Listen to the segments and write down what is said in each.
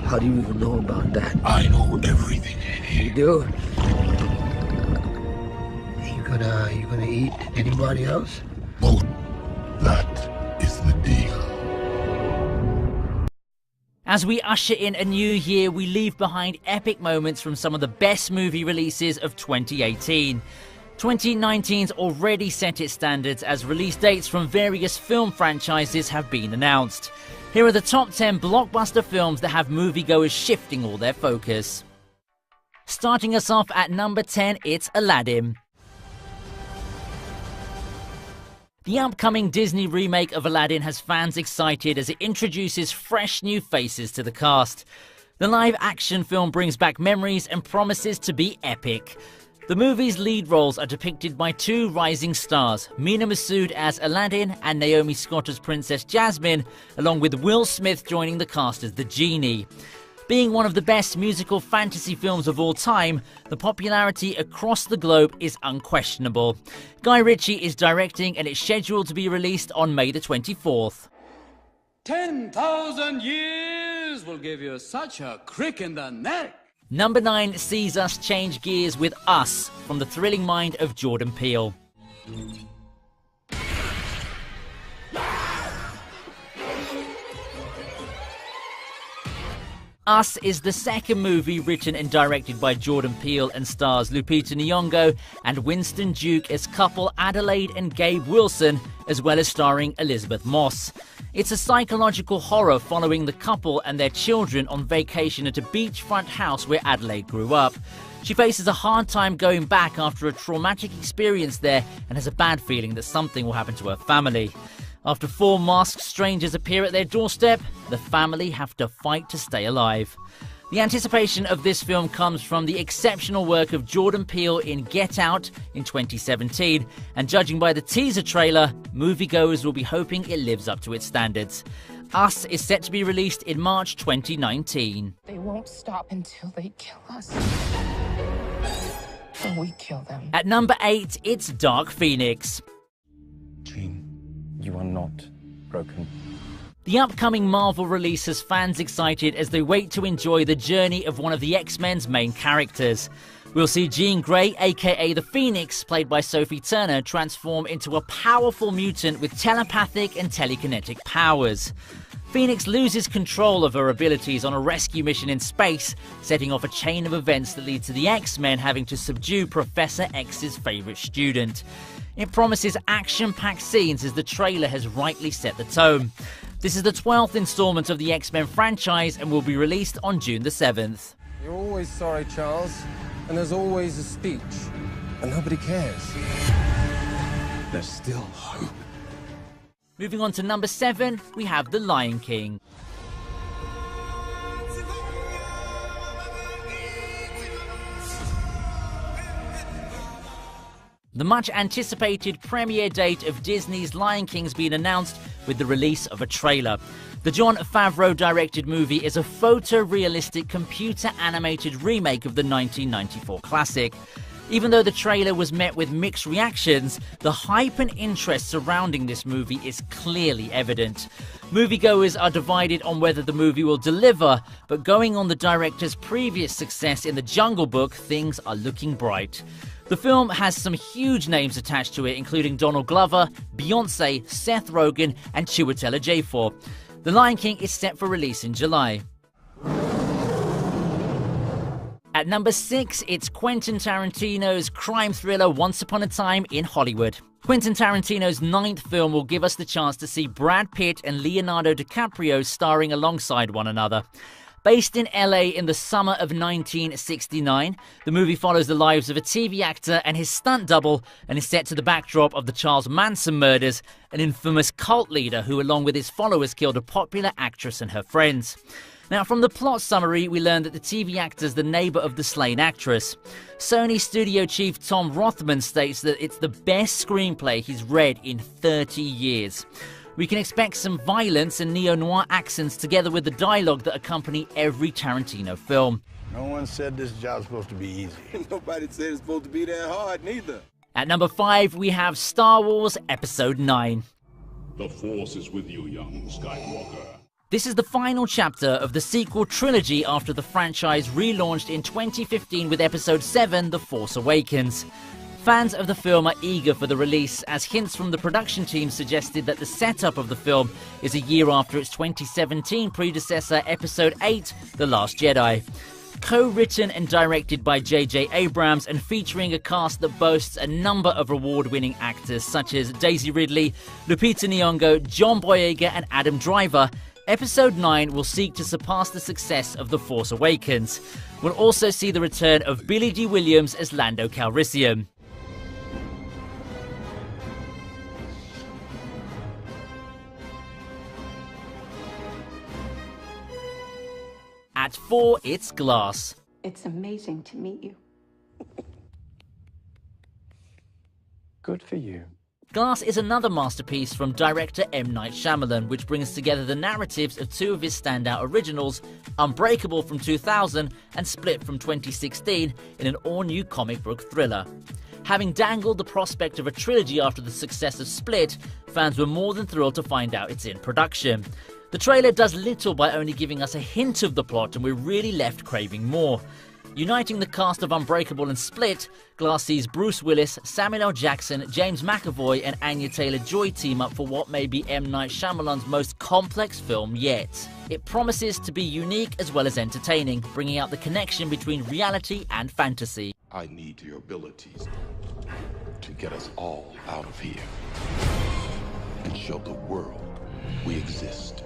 How do you even know about that? I know everything. You do? You gonna eat anybody else? Both. That is the deal. As we usher in a new year, we leave behind epic moments from some of the best movie releases of 2018. 2019's already set its standards as release dates from various film franchises have been announced. Here are the top 10 blockbuster films that have moviegoers shifting all their focus. Starting us off at number 10, it's Aladdin. The upcoming Disney remake of Aladdin has fans excited as it introduces fresh new faces to the cast. The live-action film brings back memories and promises to be epic. The movie's lead roles are depicted by two rising stars, Mena Massoud as Aladdin and Naomi Scott as Princess Jasmine, along with Will Smith joining the cast as the genie. Being one of the best musical fantasy films of all time, the popularity across the globe is unquestionable. Guy Ritchie is directing and it's scheduled to be released on May the 24th. 10,000 years will give you such a crick in the neck. Number 9 sees us change gears with Us, from the thrilling mind of Jordan Peele. Us is the second movie written and directed by Jordan Peele and stars Lupita Nyong'o and Winston Duke as couple Adelaide and Gabe Wilson, as well as starring Elizabeth Moss. It's a psychological horror following the couple and their children on vacation at a beachfront house where Adelaide grew up. She faces a hard time going back after a traumatic experience there and has a bad feeling that something will happen to her family. After 4 masked strangers appear at their doorstep, the family have to fight to stay alive. The anticipation of this film comes from the exceptional work of Jordan Peele in Get Out in 2017, and judging by the teaser trailer, moviegoers will be hoping it lives up to its standards. Us is set to be released in March 2019. They won't stop until they kill us. Or we kill them. At number 8, it's Dark Phoenix. Jean, you are not broken. The upcoming Marvel release has fans excited as they wait to enjoy the journey of one of the X-Men's main characters. We'll see Jean Grey, aka the Phoenix, played by Sophie Turner, transform into a powerful mutant with telepathic and telekinetic powers. Phoenix loses control of her abilities on a rescue mission in space, setting off a chain of events that lead to the X-Men having to subdue Professor X's favourite student. It promises action-packed scenes as the trailer has rightly set the tone. This is the 12th installment of the X-Men franchise and will be released on June the 7th. You're always sorry, Charles, and there's always a speech, and nobody cares. There's still hope. Moving on to number 7, we have The Lion King. The much-anticipated premiere date of Disney's Lion King's been announced with the release of a trailer. The Jon Favreau-directed movie is a photorealistic computer-animated remake of the 1994 classic. Even though the trailer was met with mixed reactions, the hype and interest surrounding this movie is clearly evident. Moviegoers are divided on whether the movie will deliver, but going on the director's previous success in The Jungle Book, things are looking bright. The film has some huge names attached to it, including Donald Glover, Beyoncé, Seth Rogen, and Chiwetel Ejiofor. The Lion King is set for release in July. At number 6, it's Quentin Tarantino's crime thriller Once Upon a Time in Hollywood. Quentin Tarantino's 9th film will give us the chance to see Brad Pitt and Leonardo DiCaprio starring alongside one another. Based in LA in the summer of 1969, the movie follows the lives of a TV actor and his stunt double and is set to the backdrop of the Charles Manson murders, an infamous cult leader who, along with his followers, killed a popular actress and her friends. Now, from the plot summary, we learn that the TV actor is the neighbor of the slain actress. Sony studio chief Tom Rothman states that it's the best screenplay he's read in 30 years. We can expect some violence and neo-noir accents together with the dialogue that accompany every Tarantino film. No one said this job's supposed to be easy. Nobody said it's supposed to be that hard, neither. At number 5, we have Star Wars Episode 9. The Force is with you, young Skywalker. This is the final chapter of the sequel trilogy after the franchise relaunched in 2015 with Episode 7, The Force Awakens. Fans of the film are eager for the release, as hints from the production team suggested that the setup of the film is a year after its 2017 predecessor, Episode 8, The Last Jedi. Co-written and directed by J.J. Abrams and featuring a cast that boasts a number of award-winning actors such as Daisy Ridley, Lupita Nyong'o, John Boyega and Adam Driver, Episode 9 will seek to surpass the success of The Force Awakens. We'll also see the return of Billy D. Williams as Lando Calrissian. At 4, it's Glass. It's amazing to meet you. Good for you. Glass is another masterpiece from director M. Night Shyamalan, which brings together the narratives of two of his standout originals, Unbreakable from 2000 and Split from 2016, in an all-new comic book thriller. Having dangled the prospect of a trilogy after the success of Split, fans were more than thrilled to find out it's in production. The trailer does little by only giving us a hint of the plot, and we're really left craving more. Uniting the cast of Unbreakable and Split, Glass sees Bruce Willis, Samuel L. Jackson, James McAvoy and Anya Taylor-Joy team up for what may be M. Night Shyamalan's most complex film yet. It promises to be unique as well as entertaining, bringing out the connection between reality and fantasy. I need your abilities to get us all out of here and show the world we exist.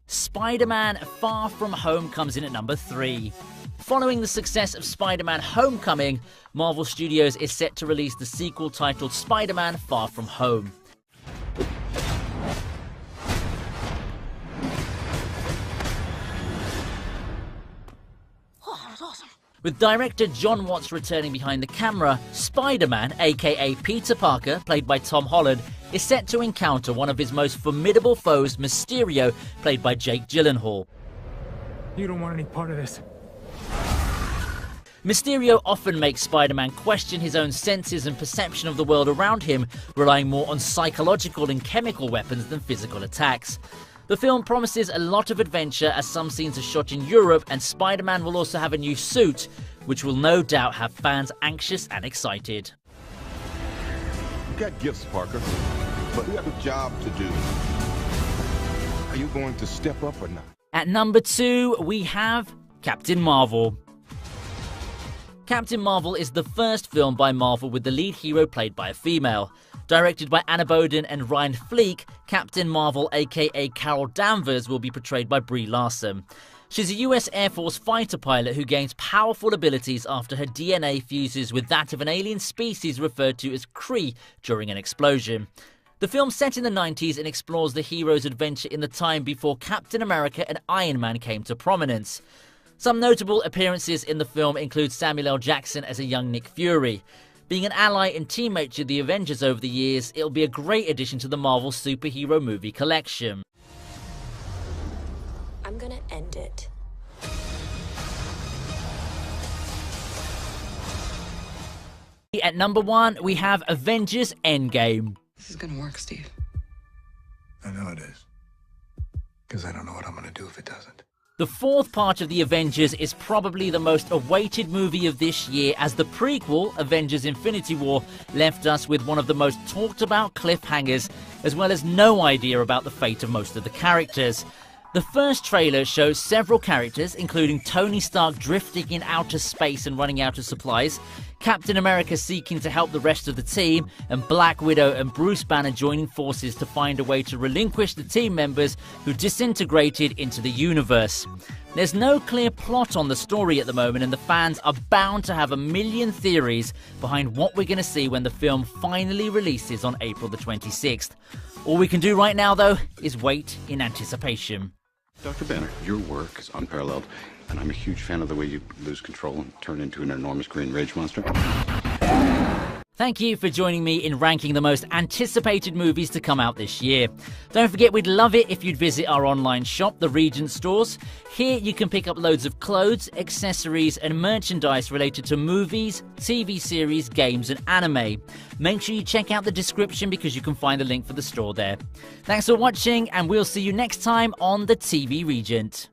Spider-Man Far From Home comes in at number 3. Following the success of Spider-Man Homecoming, Marvel Studios is set to release the sequel titled Spider-Man Far From Home. Oh, that was awesome. With director John Watts returning behind the camera, Spider-Man, aka Peter Parker, played by Tom Holland, is set to encounter one of his most formidable foes, Mysterio, played by Jake Gyllenhaal. You don't want any part of this. Mysterio often makes Spider-Man question his own senses and perception of the world around him, relying more on psychological and chemical weapons than physical attacks. The film promises a lot of adventure as some scenes are shot in Europe, and Spider-Man will also have a new suit, which will no doubt have fans anxious and excited. You got gifts, Parker, but we have a job to do. Are you going to step up or not? At number 2, we have Captain Marvel. Captain Marvel is the first film by Marvel with the lead hero played by a female. Directed by Anna Boden and Ryan Fleek, Captain Marvel aka Carol Danvers will be portrayed by Brie Larson. She's a US Air Force fighter pilot who gains powerful abilities after her DNA fuses with that of an alien species referred to as Kree during an explosion. The film's set in the 90s and explores the hero's adventure in the time before Captain America and Iron Man came to prominence. Some notable appearances in the film include Samuel L. Jackson as a young Nick Fury. Being an ally and teammate to the Avengers over the years, it'll be a great addition to the Marvel superhero movie collection. I'm gonna end it. At number 1, we have Avengers Endgame. This is gonna work, Steve. I know it is. Because I don't know what I'm gonna do if it doesn't. The fourth part of the Avengers is probably the most awaited movie of this year, as the prequel, Avengers Infinity War, left us with one of the most talked about cliffhangers, as well as no idea about the fate of most of the characters. The first trailer shows several characters, including Tony Stark drifting in outer space and running out of supplies, Captain America seeking to help the rest of the team, and Black Widow and Bruce Banner joining forces to find a way to relinquish the team members who disintegrated into the universe. There's no clear plot on the story at the moment, and the fans are bound to have a million theories behind what we're going to see when the film finally releases on April the 26th. All we can do right now, though, is wait in anticipation. Dr. Banner, your work is unparalleled, and I'm a huge fan of the way you lose control and turn into an enormous green rage monster. Thank you for joining me in ranking the most anticipated movies to come out this year. Don't forget, we'd love it if you'd visit our online shop, the Regent Stores. Here you can pick up loads of clothes, accessories and merchandise related to movies, TV series, games and anime. Make sure you check out the description because you can find the link for the store there. Thanks for watching and we'll see you next time on the TV Regent.